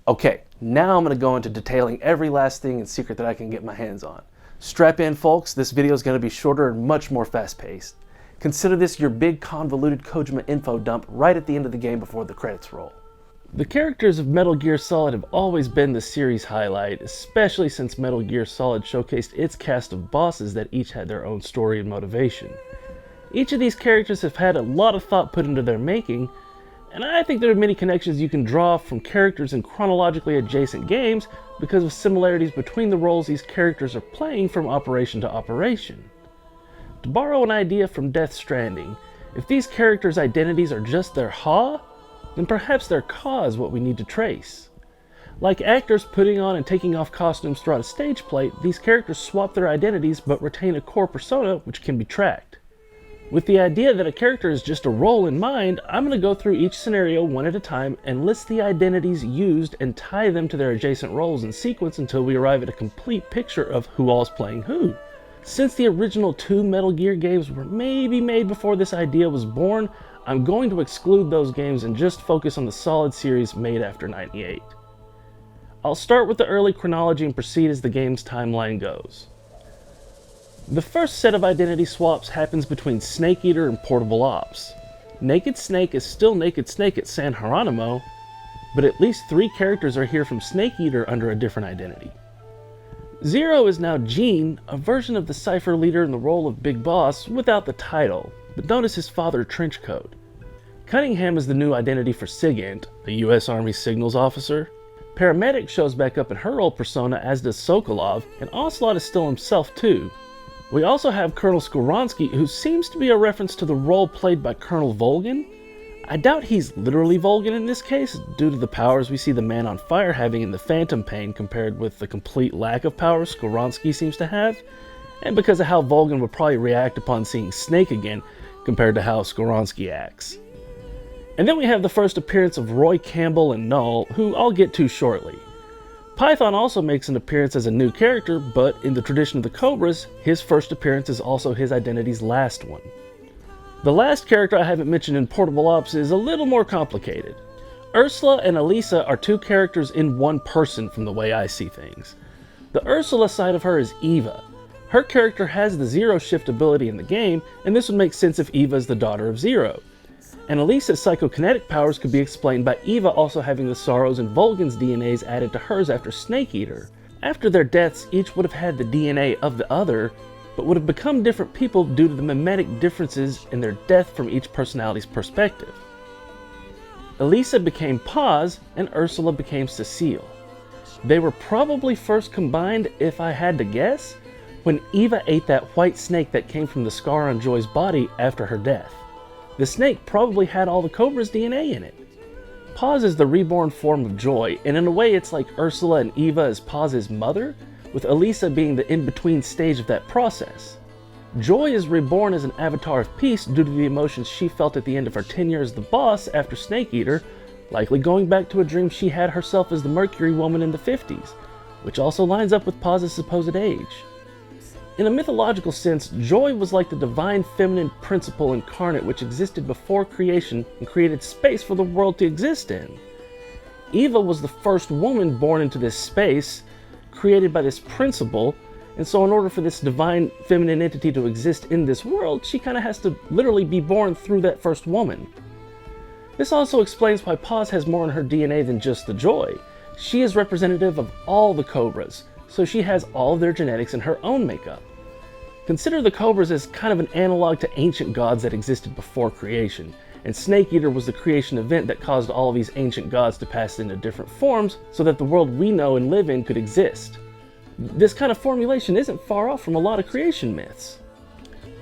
Okay, now I'm going to go into detailing every last thing and secret that I can get my hands on. Strap in, folks, this video is going to be shorter and much more fast-paced. Consider this your big convoluted Kojima info dump right at the end of the game before the credits roll. The characters of Metal Gear Solid have always been the series highlight, especially since Metal Gear Solid showcased its cast of bosses that each had their own story and motivation. Each of these characters have had a lot of thought put into their making, and I think there are many connections you can draw from characters in chronologically adjacent games because of similarities between the roles these characters are playing from operation to operation. To borrow an idea from Death Stranding, if these characters' identities are just their ha, then perhaps their ka is what we need to trace. Like actors putting on and taking off costumes throughout a stage play, these characters swap their identities but retain a core persona which can be tracked. With the idea that a character is just a role in mind, I'm going to go through each scenario one at a time and list the identities used and tie them to their adjacent roles in sequence until we arrive at a complete picture of who all is playing who. Since the original 2 Metal Gear games were maybe made before this idea was born, I'm going to exclude those games and just focus on the Solid series made after '98. I'll start with the early chronology and proceed as the game's timeline goes. The first set of identity swaps happens between Snake Eater and Portable Ops. Naked Snake is still Naked Snake at San Jeronimo, but at least 3 characters are here from Snake Eater under a different identity. Zero is now Gene, a version of the Cypher leader in the role of Big Boss without the title, but notice his father Trenchcoat. Cunningham is the new identity for Sigint, a US Army signals officer. Paramedic shows back up in her old persona, as does Sokolov, and Ocelot is still himself too. We also have Colonel Skoronsky, who seems to be a reference to the role played by Colonel Volgin. I doubt he's literally Volgin in this case, due to the powers we see the Man on Fire having in the Phantom Pain compared with the complete lack of powers Skoronsky seems to have, and because of how Volgin would probably react upon seeing Snake again compared to how Skoronsky acts. And then we have the first appearance of Roy Campbell and Null, who I'll get to shortly. Python also makes an appearance as a new character, but in the tradition of the Cobras, his first appearance is also his identity's last one. The last character I haven't mentioned in Portable Ops is a little more complicated. Ursula and Elisa are 2 characters in one person from the way I see things. The Ursula side of her is Eva. Her character has the Zero Shift ability in the game, and this would make sense if Eva is the daughter of Zero. And Elisa's psychokinetic powers could be explained by Eva also having the Sorrows and Volgin's DNAs added to hers after Snake Eater. After their deaths, each would have had the DNA of the other, but would have become different people due to the mimetic differences in their death from each personality's perspective. Elisa became Paz, and Ursula became Cecile. They were probably first combined, if I had to guess, when Eva ate that white snake that came from the scar on Joy's body after her death. The snake probably had all the Cobra's DNA in it. Paz is the reborn form of Joy, and in a way it's like Ursula and Eva as Paz's mother, with Elisa being the in-between stage of that process. Joy is reborn as an avatar of peace due to the emotions she felt at the end of her tenure as the boss after Snake Eater, likely going back to a dream she had herself as the Mercury Woman in the 50s, which also lines up with Paz's supposed age. In a mythological sense, Joy was like the divine feminine principle incarnate which existed before creation and created space for the world to exist in. Eva was the first woman born into this space, created by this principle, and so in order for this divine feminine entity to exist in this world, she kind of has to literally be born through that first woman. This also explains why Paz has more in her DNA than just the Joy. She is representative of all the Cobras, so she has all of their genetics in her own makeup. Consider the Cobras as kind of an analog to ancient gods that existed before creation, and Snake Eater was the creation event that caused all of these ancient gods to pass into different forms so that the world we know and live in could exist. This kind of formulation isn't far off from a lot of creation myths.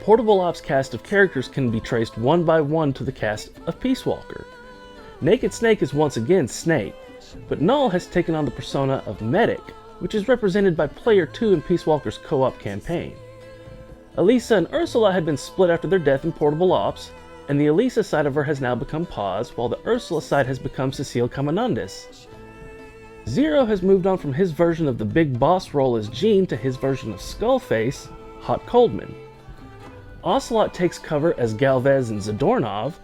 Portable Ops' cast of characters can be traced one by one to the cast of Peacewalker. Naked Snake is once again Snake, but Null has taken on the persona of Medic, which is represented by Player 2 in Peacewalker's co-op campaign. Elisa and Ursula had been split after their death in Portable Ops, and the Elisa side of her has now become Paz, while the Ursula side has become Cecile Caminandes. Zero has moved on from his version of the big boss role as Gene to his version of Skullface, Hot Coldman. Ocelot takes cover as Galvez and Zadornov,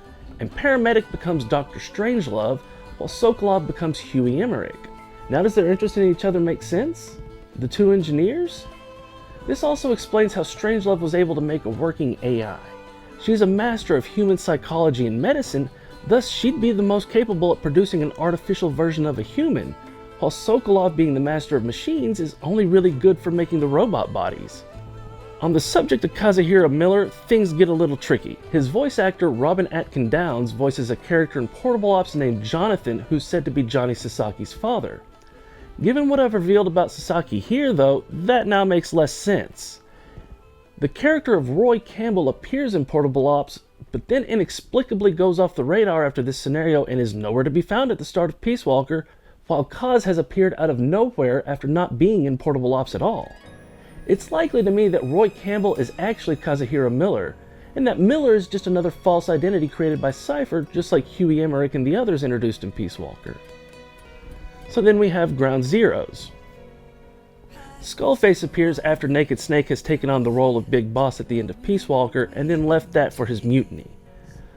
and Paramedic becomes Dr. Strangelove, while Sokolov becomes Huey Emmerich. Now does their interest in each other make sense? The two engineers? This also explains how Strangelove was able to make a working AI. She's a master of human psychology and medicine, thus she'd be the most capable at producing an artificial version of a human, while Sokolov, being the master of machines, is only really good for making the robot bodies. On the subject of Kazuhiro Miller, things get a little tricky. His voice actor, Robin Atkin Downes, voices a character in Portable Ops named Jonathan, who's said to be Johnny Sasaki's father. Given what I've revealed about Sasaki here, though, that now makes less sense. The character of Roy Campbell appears in Portable Ops, but then inexplicably goes off the radar after this scenario and is nowhere to be found at the start of Peacewalker, while Kaz has appeared out of nowhere after not being in Portable Ops at all. It's likely to me that Roy Campbell is actually Kazuhiro Miller, and that Miller is just another false identity created by Cypher, just like Huey Emmerich and the others introduced in Peacewalker. So then we have Ground Zeroes. Skullface appears after Naked Snake has taken on the role of Big Boss at the end of Peacewalker, and then left that for his mutiny.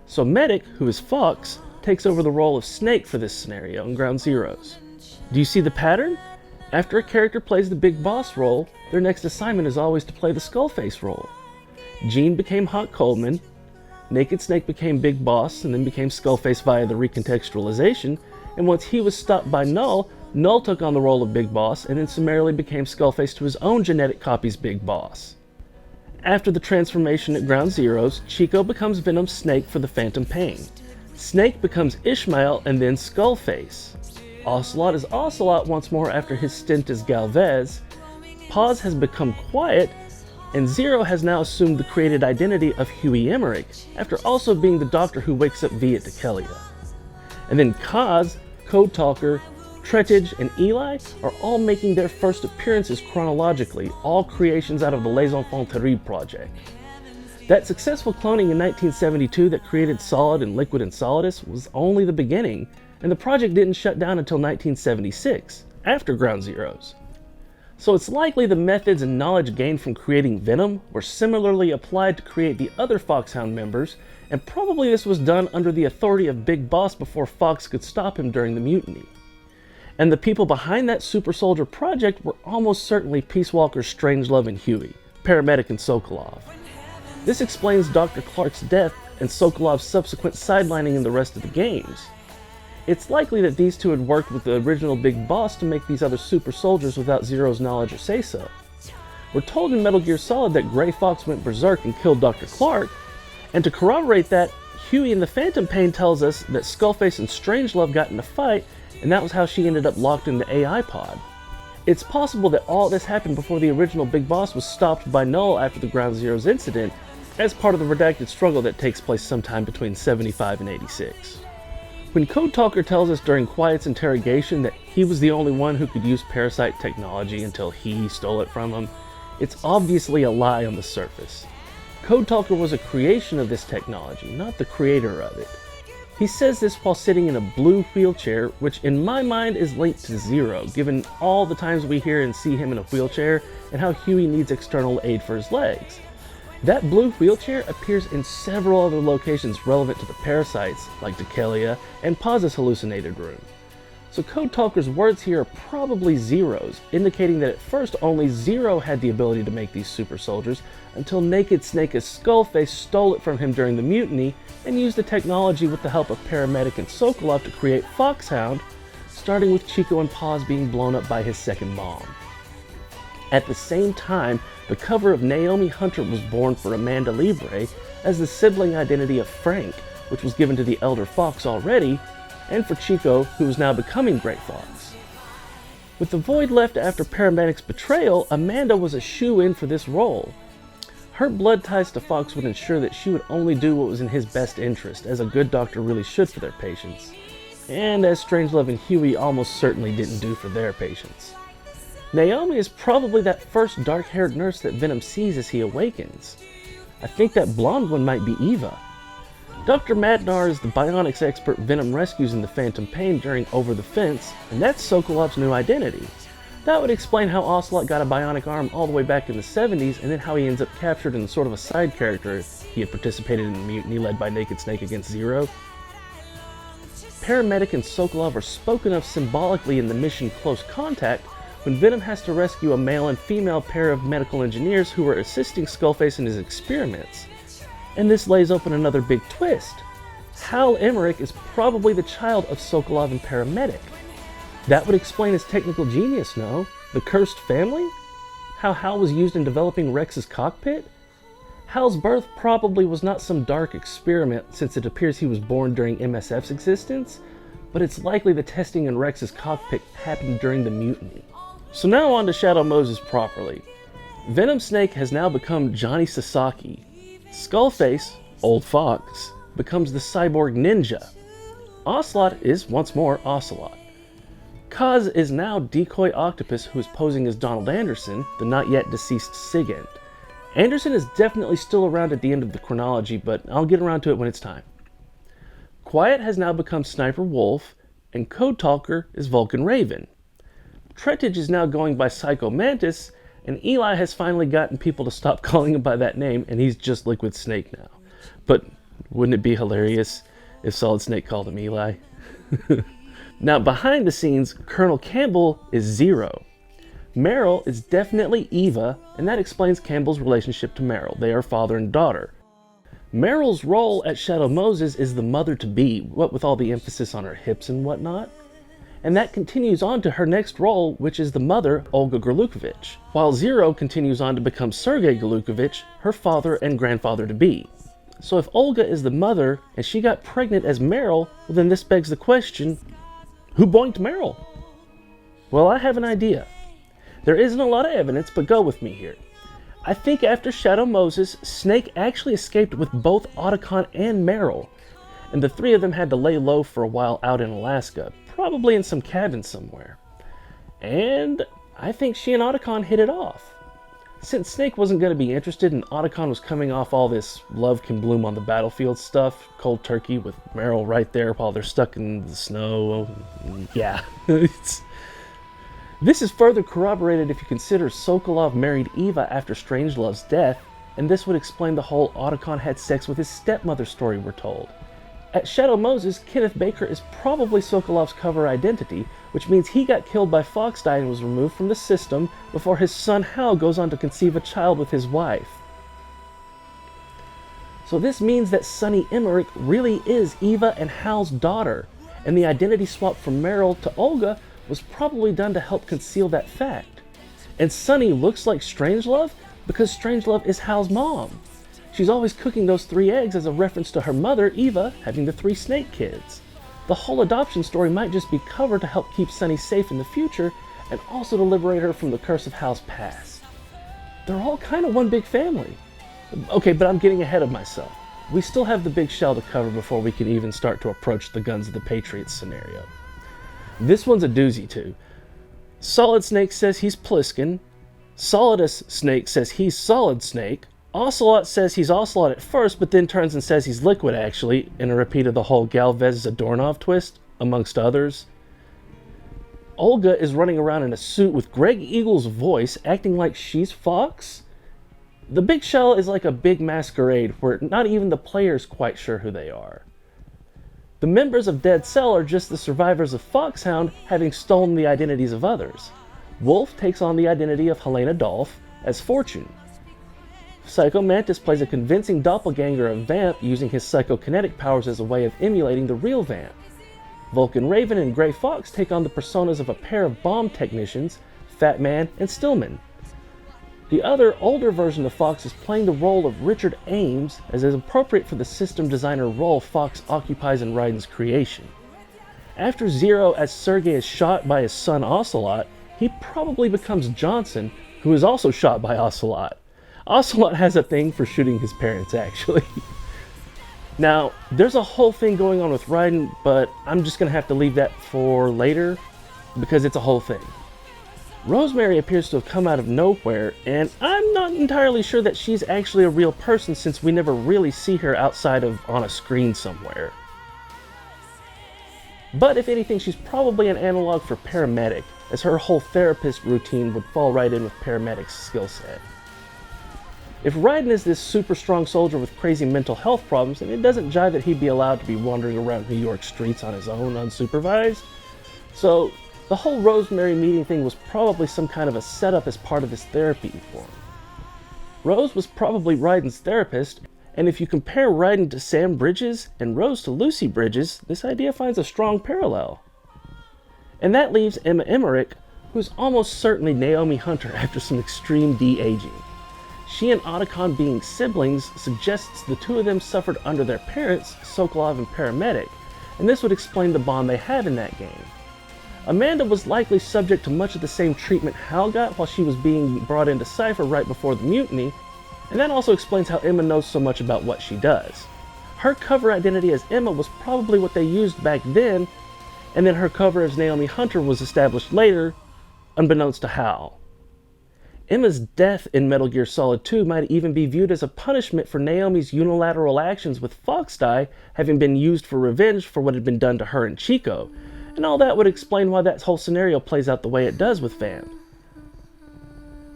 So Medic, who is Fox, takes over the role of Snake for this scenario in Ground Zeroes. Do you see the pattern? After a character plays the Big Boss role, their next assignment is always to play the Skullface role. Gene became Hawk Coleman, Naked Snake became Big Boss, and then became Skullface via the recontextualization, and once he was stopped by Null, Null took on the role of Big Boss, and then summarily became Skullface to his own genetic copy's Big Boss. After the transformation at Ground Zeroes, Chico becomes Venom's Snake for the Phantom Pain. Snake becomes Ishmael and then Skullface. Ocelot is Ocelot once more after his stint as Galvez. Paz has become Quiet, and Zero has now assumed the created identity of Huey Emmerich, after also being the doctor who wakes up V at Dekelia. And then Kaz, Code Talker, Tretage, and Eli are all making their first appearances chronologically, all creations out of the Les Enfants Terribles project. That successful cloning in 1972 that created Solid and Liquid and Solidus was only the beginning, and the project didn't shut down until 1976, after Ground Zeroes. So it's likely the methods and knowledge gained from creating Venom were similarly applied to create the other Foxhound members, and probably this was done under the authority of Big Boss before Fox could stop him during the mutiny. And the people behind that Super Soldier project were almost certainly Peacewalker, Strangelove, and Huey, Paramedic, and Sokolov. This explains Dr. Clark's death and Sokolov's subsequent sidelining in the rest of the games. It's likely that these two had worked with the original Big Boss to make these other super soldiers without Zero's knowledge or say-so. We're told in Metal Gear Solid that Gray Fox went berserk and killed Dr. Clark, and to corroborate that, Huey in the Phantom Pain tells us that Skullface and Strangelove got in a fight, and that was how she ended up locked in the AI pod. It's possible that all this happened before the original Big Boss was stopped by Null after the Ground Zeroes incident, as part of the redacted struggle that takes place sometime between 75 and 86. When Code Talker tells us during Quiet's interrogation that he was the only one who could use parasite technology until he stole it from him, it's obviously a lie on the surface. Code Talker was a creation of this technology, not the creator of it. He says this while sitting in a blue wheelchair, which in my mind is linked to Zero, given all the times we hear and see him in a wheelchair and how Huey needs external aid for his legs. That blue wheelchair appears in several other locations relevant to the parasites, like Dekelia and Paz's hallucinated room. So Code Talker's words here are probably Zero's, indicating that at first only Zero had the ability to make these super soldiers, until Naked Snake as Skullface stole it from him during the mutiny, and used the technology with the help of Paramedic and Sokolov to create Foxhound, starting with Chico and Paz being blown up by his second bomb. At the same time, the cover of Naomi Hunter was born for Amanda Libre as the sibling identity of Frank, which was given to the elder Fox already, and for Chico, who was now becoming Grey Fox. With the void left after Paramedic's betrayal, Amanda was a shoo-in for this role. Her blood ties to Fox would ensure that she would only do what was in his best interest, as a good doctor really should for their patients, and as Strangelove and Huey almost certainly didn't do for their patients. Naomi is probably that first dark-haired nurse that Venom sees as he awakens. I think that blonde one might be Eva. Dr. Madnar is the bionics expert Venom rescues in the Phantom Pain during Over the Fence, and that's Sokolov's new identity. That would explain how Ocelot got a bionic arm all the way back in the 70s, and then how he ends up captured in sort of a side character if he had participated in the mutiny led by Naked Snake against Zero. Paramedic and Sokolov are spoken of symbolically in the mission Close Contact when Venom has to rescue a male and female pair of medical engineers who were assisting Skullface in his experiments. And this lays open another big twist. Hal Emmerich is probably the child of Sokolov and Paramedic. That would explain his technical genius, no? The cursed family? How Hal was used in developing Rex's cockpit? Hal's birth probably was not some dark experiment since it appears he was born during MSF's existence, but it's likely the testing in Rex's cockpit happened during the mutiny. So now on to Shadow Moses properly. Venom Snake has now become Johnny Sasaki. Skullface, Old Fox, becomes the cyborg ninja. Ocelot is once more Ocelot. Kaz is now Decoy Octopus, who is posing as Donald Anderson, the not yet deceased Sigint. Anderson is definitely still around at the end of the chronology, but I'll get around to it when it's time. Quiet has now become Sniper Wolf, and Code Talker is Vulcan Raven. Tretage is now going by Psycho Mantis, and Eli has finally gotten people to stop calling him by that name, and he's just Liquid Snake now. But wouldn't it be hilarious if Solid Snake called him Eli? Now, behind the scenes, Colonel Campbell is Zero. Meryl is definitely Eva, and that explains Campbell's relationship to Meryl. They are father and daughter. Meryl's role at Shadow Moses is the mother-to-be, what with all the emphasis on her hips and whatnot. And that continues on to her next role, which is the mother, Olga Gorlukovich, while Zero continues on to become Sergei Gorlukovich, her father and grandfather-to-be. So if Olga is the mother, and she got pregnant as Meryl, well then this begs the question, who boinked Meryl? Well, I have an idea. There isn't a lot of evidence, but go with me here. I think after Shadow Moses, Snake actually escaped with both Otacon and Meryl, and the three of them had to lay low for a while out in Alaska, probably in some cabin somewhere. And I think she and Otacon hit it off. Since Snake wasn't going to be interested and Otacon was coming off all this love can bloom on the battlefield stuff, cold turkey with Meryl right there while they're stuck in the snow, yeah. This is further corroborated if you consider Sokolov married Eva after Strangelove's death, and this would explain the whole Otacon had sex with his stepmother story we're told. At Shadow Moses, Kenneth Baker is probably Sokolov's cover identity, which means he got killed by Foxdie and was removed from the system before his son Hal goes on to conceive a child with his wife. So this means that Sonny Emmerich really is Eva and Hal's daughter, and the identity swap from Meryl to Olga was probably done to help conceal that fact. And Sonny looks like Strangelove because Strangelove is Hal's mom. She's always cooking those 3 eggs as a reference to her mother, Eva, having the 3 snake kids. The whole adoption story might just be covered to help keep Sonny safe in the future and also to liberate her from the curse of Hal's past. They're all kind of one big family. Okay, but I'm getting ahead of myself. We still have the big shell to cover before we can even start to approach the guns of the Patriots scenario. This one's a doozy too. Solid Snake says he's Pliskin. Solidus Snake says he's Solid Snake. Ocelot says he's Ocelot at first, but then turns and says he's Liquid actually, in a repeat of the whole Galvez-Zadornov twist, amongst others. Olga is running around in a suit with Greg Eagle's voice, acting like she's Fox. The Big Shell is like a big masquerade where not even the player's quite sure who they are. The members of Dead Cell are just the survivors of Foxhound having stolen the identities of others. Wolf takes on the identity of Helena Dolph as Fortune. Psycho Mantis plays a convincing doppelganger of Vamp using his psychokinetic powers as a way of emulating the real Vamp. Vulcan Raven and Grey Fox take on the personas of a pair of bomb technicians, Fat Man and Stillman. The other, older version of Fox is playing the role of Richard Ames, as is appropriate for the system designer role Fox occupies in Raiden's creation. After Zero as Sergei is shot by his son Ocelot, he probably becomes Johnson, who is also shot by Ocelot. Ocelot has a thing for shooting his parents, actually. Now, there's a whole thing going on with Raiden, but I'm just going to have to leave that for later, because it's a whole thing. Rosemary appears to have come out of nowhere, and I'm not entirely sure that she's actually a real person since we never really see her outside of on a screen somewhere. But if anything, she's probably an analog for Paramedic, as her whole therapist routine would fall right in with Paramedic's skill set. If Raiden is this super strong soldier with crazy mental health problems, then it doesn't jive that he'd be allowed to be wandering around New York streets on his own, unsupervised. So the whole Rosemary meeting thing was probably some kind of a setup as part of his therapy for him. Rose was probably Raiden's therapist, and if you compare Raiden to Sam Bridges and Rose to Lucy Bridges, this idea finds a strong parallel. And that leaves Emma Emmerich, who's almost certainly Naomi Hunter after some extreme de-aging. She and Otacon being siblings suggests the two of them suffered under their parents, Sokolov and Paramedic, and this would explain the bond they had in that game. Amanda was likely subject to much of the same treatment Hal got while she was being brought into Cypher right before the mutiny, and that also explains how Emma knows so much about what she does. Her cover identity as Emma was probably what they used back then, and then her cover as Naomi Hunter was established later, unbeknownst to Hal. Emma's death in Metal Gear Solid 2 might even be viewed as a punishment for Naomi's unilateral actions with Foxdie having been used for revenge for what had been done to her and Chico, and all that would explain why that whole scenario plays out the way it does with Vamp.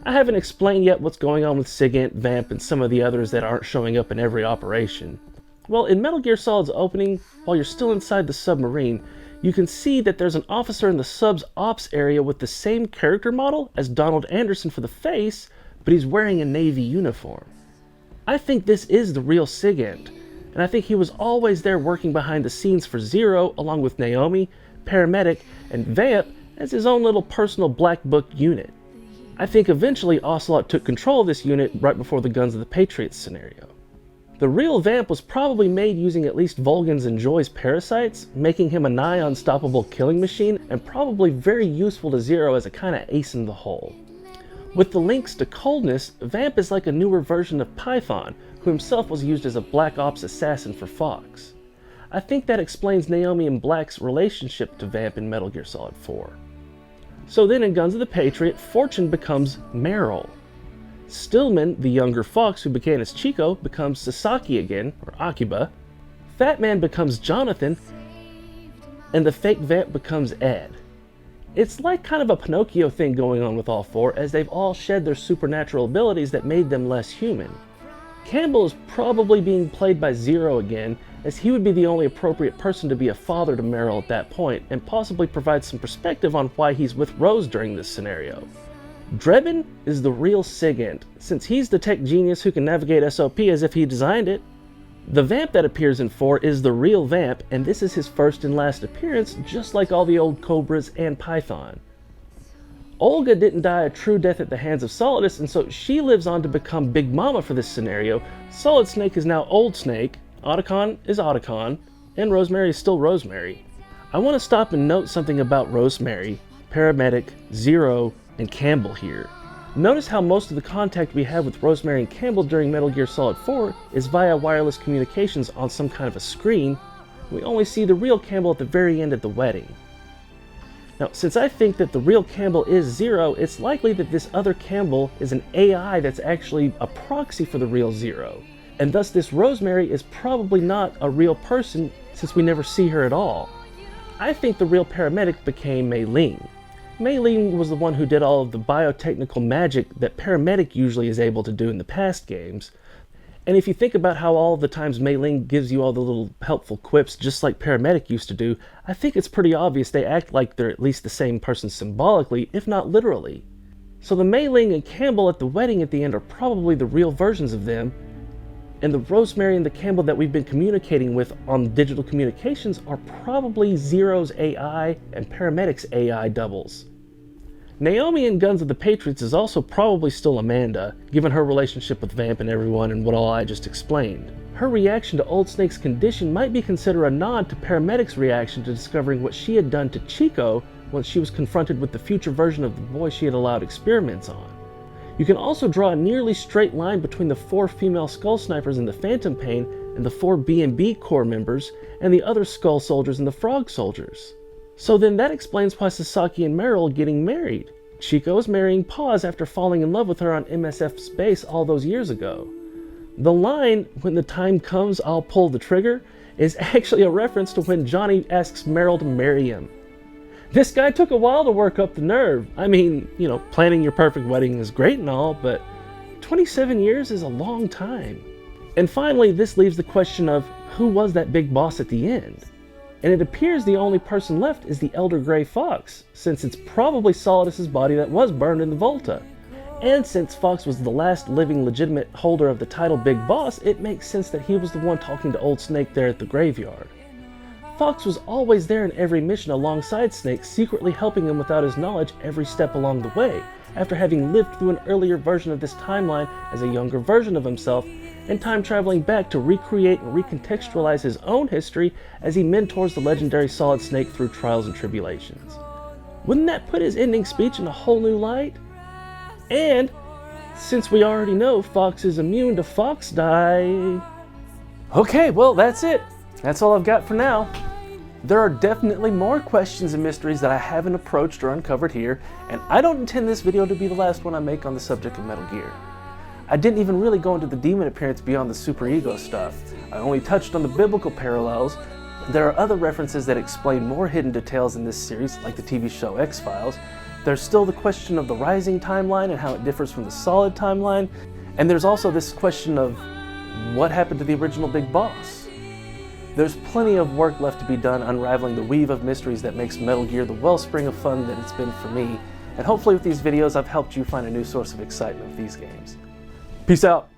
I haven't explained yet what's going on with Sigint, Vamp, and some of the others that aren't showing up in every operation. Well, in Metal Gear Solid's opening, while you're still inside the submarine, you can see that there's an officer in the sub's ops area with the same character model as Donald Anderson for the face, but he's wearing a Navy uniform. I think this is the real Sigint, and I think he was always there working behind the scenes for Zero, along with Naomi, Paramedic, and Vamp as his own little personal Black Book unit. I think eventually Ocelot took control of this unit right before the Guns of the Patriots scenario. The real Vamp was probably made using at least Volgan's and Joy's parasites, making him a nigh unstoppable killing machine, and probably very useful to Zero as a kind of ace in the hole. With the links to coldness, Vamp is like a newer version of Python, who himself was used as a Black Ops assassin for Fox. I think that explains Naomi and Black's relationship to Vamp in Metal Gear Solid 4. So then in Guns of the Patriot, Fortune becomes Meryl. Stillman, the younger Fox who began as Chico, becomes Sasaki again, or Akiba. Fat Man becomes Jonathan, and the fake Vamp becomes Ed. It's like kind of a Pinocchio thing going on with all four, as they've all shed their supernatural abilities that made them less human. Campbell is probably being played by Zero again, as he would be the only appropriate person to be a father to Meryl at that point, and possibly provide some perspective on why he's with Rose during this scenario. Drebin is the real Sigint, since he's the tech genius who can navigate SOP as if he designed it. The Vamp that appears in 4 is the real Vamp, and this is his first and last appearance, just like all the old Cobras and Python. Olga didn't die a true death at the hands of Solidus, and so she lives on to become Big Mama for this scenario. Solid Snake is now Old Snake, Otacon is Otacon, and Rosemary is still Rosemary. I want to stop and note something about Rosemary, Paramedic, Zero, and Campbell here. Notice how most of the contact we have with Rosemary and Campbell during Metal Gear Solid 4 is via wireless communications on some kind of a screen. We only see the real Campbell at the very end of the wedding. Now, since I think that the real Campbell is Zero, it's likely that this other Campbell is an AI that's actually a proxy for the real Zero. And thus this Rosemary is probably not a real person since we never see her at all. I think the real Paramedic became Mei Ling. Mei Ling was the one who did all of the biotechnical magic that Paramedic usually is able to do in the past games. And if you think about how all of the times Mei Ling gives you all the little helpful quips just like Paramedic used to do, I think it's pretty obvious they act like they're at least the same person symbolically, if not literally. So the Mei Ling and Campbell at the wedding at the end are probably the real versions of them, and the Rosemary and the Campbell that we've been communicating with on digital communications are probably Zero's AI and Paramedic's AI doubles. Naomi in Guns of the Patriots is also probably still Amanda, given her relationship with Vamp and everyone and what all I just explained. Her reaction to Old Snake's condition might be considered a nod to Paramedic's reaction to discovering what she had done to Chico once she was confronted with the future version of the boy she had allowed experiments on. You can also draw a nearly straight line between the 4 female Skull Snipers in the Phantom Pain and the 4 B&B Corps members and the other Skull Soldiers and the Frog Soldiers. So then that explains why Sasaki and Meryl are getting married. Chico is marrying Paz after falling in love with her on MSF's base all those years ago. The line, "When the time comes, I'll pull the trigger," is actually a reference to when Johnny asks Meryl to marry him. This guy took a while to work up the nerve. I mean, planning your perfect wedding is great and all, but 27 years is a long time. And finally, this leaves the question of who was that big boss at the end? And it appears the only person left is the Elder Grey Fox, since it's probably Solidus's body that was burned in the Volta. And since Fox was the last living legitimate holder of the title Big Boss, it makes sense that he was the one talking to Old Snake there at the graveyard. Fox was always there in every mission alongside Snake, secretly helping him without his knowledge every step along the way, after having lived through an earlier version of this timeline as a younger version of himself, and time traveling back to recreate and recontextualize his own history as he mentors the legendary Solid Snake through trials and tribulations. Wouldn't that put his ending speech in a whole new light? And since we already know Fox is immune to Fox Die... Okay, well that's it. That's all I've got for now. There are definitely more questions and mysteries that I haven't approached or uncovered here, and I don't intend this video to be the last one I make on the subject of Metal Gear. I didn't even really go into the demon appearance beyond the superego stuff. I only touched on the biblical parallels. There are other references that explain more hidden details in this series, like the TV show X-Files. There's still the question of the Rising timeline and how it differs from the Solid timeline. And there's also this question of what happened to the original Big Boss. There's plenty of work left to be done unraveling the weave of mysteries that makes Metal Gear the wellspring of fun that it's been for me. And hopefully with these videos I've helped you find a new source of excitement with these games. Peace out.